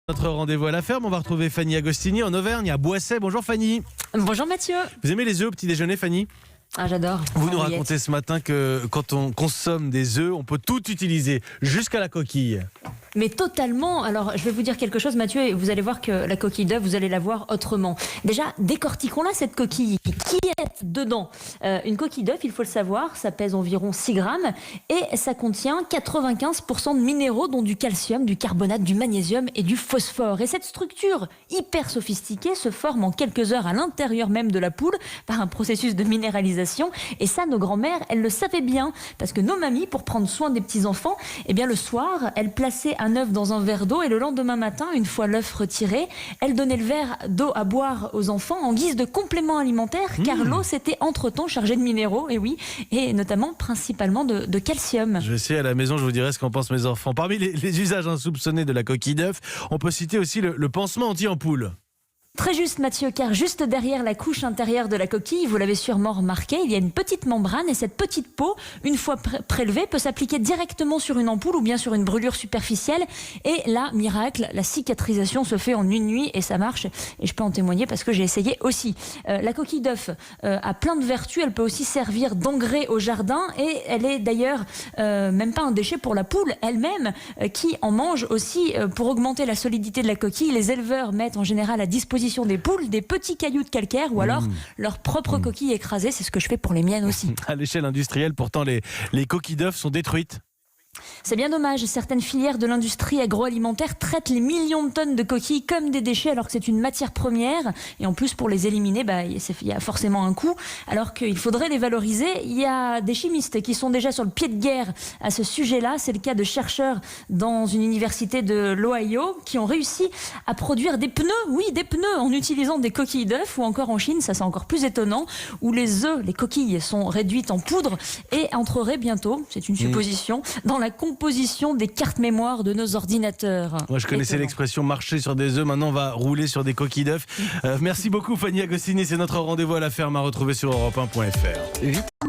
Notre rendez-vous à la ferme, on va retrouver Fanny Agostini en Auvergne, à Boisset. Bonjour Fanny. Bonjour Mathieu. Vous aimez les œufs au petit déjeuner, Fanny? Ah, j'adore. Vous nous racontez ce matin que quand on consomme des œufs, on peut tout utiliser, jusqu'à la coquille. Mais totalement. Alors, je vais vous dire quelque chose, Mathieu, et vous allez voir que la coquille d'œuf, vous allez la voir autrement. Déjà, décortiquons-la, cette coquille. Qui est dedans? Une coquille d'œuf, il faut le savoir, ça pèse environ 6 grammes et ça contient 95% de minéraux, dont du calcium, du carbonate, du magnésium et du phosphore. Et cette structure hyper sophistiquée se forme en quelques heures à l'intérieur même de la poule par un processus de minéralisation. Et ça, nos grands-mères, elles le savaient bien, parce que nos mamies, pour prendre soin des petits-enfants, eh bien, le soir, elles plaçaient un œuf dans un verre d'eau et le lendemain matin, une fois l'œuf retiré, elles donnaient le verre d'eau à boire aux enfants en guise de complément alimentaire, car l'eau s'était entre-temps chargée de minéraux, et oui, et notamment principalement de calcium. Je vais essayer à la maison, je vous dirai ce qu'en pensent mes enfants. Parmi les usages insoupçonnés de la coquille d'œuf, on peut citer aussi le pansement anti-ampoule. Très juste, Mathieu, car juste derrière la couche intérieure de la coquille, vous l'avez sûrement remarqué, il y a une petite membrane et cette petite peau, une fois prélevée, peut s'appliquer directement sur une ampoule ou bien sur une brûlure superficielle. Et là, miracle, la cicatrisation se fait en une nuit et ça marche. Et je peux en témoigner parce que j'ai essayé aussi. La coquille d'œuf a plein de vertus. Elle peut aussi servir d'engrais au jardin et elle est d'ailleurs même pas un déchet pour la poule elle-même qui en mange aussi pour augmenter la solidité de la coquille. Les éleveurs mettent en général à disposition des poules des petits cailloux de calcaire ou alors leur propre coquille écrasée. C'est ce que je fais pour les miennes aussi. À l'échelle industrielle, pourtant, les coquilles d'œufs sont détruites. C'est bien dommage, certaines filières de l'industrie agroalimentaire traitent les millions de tonnes de coquilles comme des déchets alors que c'est une matière première et en plus pour les éliminer, il y a forcément un coût alors qu'il faudrait les valoriser. Il y a des chimistes qui sont déjà sur le pied de guerre à ce sujet-là, c'est le cas de chercheurs dans une université de l'Ohio qui ont réussi à produire des pneus, en utilisant des coquilles d'œufs ou encore en Chine, ça c'est encore plus étonnant, où les œufs, les coquilles sont réduites en poudre et entreraient bientôt, c'est une supposition, dans la composition des cartes mémoire de nos ordinateurs. Moi, je connaissais l'expression marcher sur des œufs. Maintenant, on va rouler sur des coquilles d'œufs. Merci beaucoup, Fanny Agostini. C'est notre rendez-vous à la ferme à retrouver sur europe1.fr.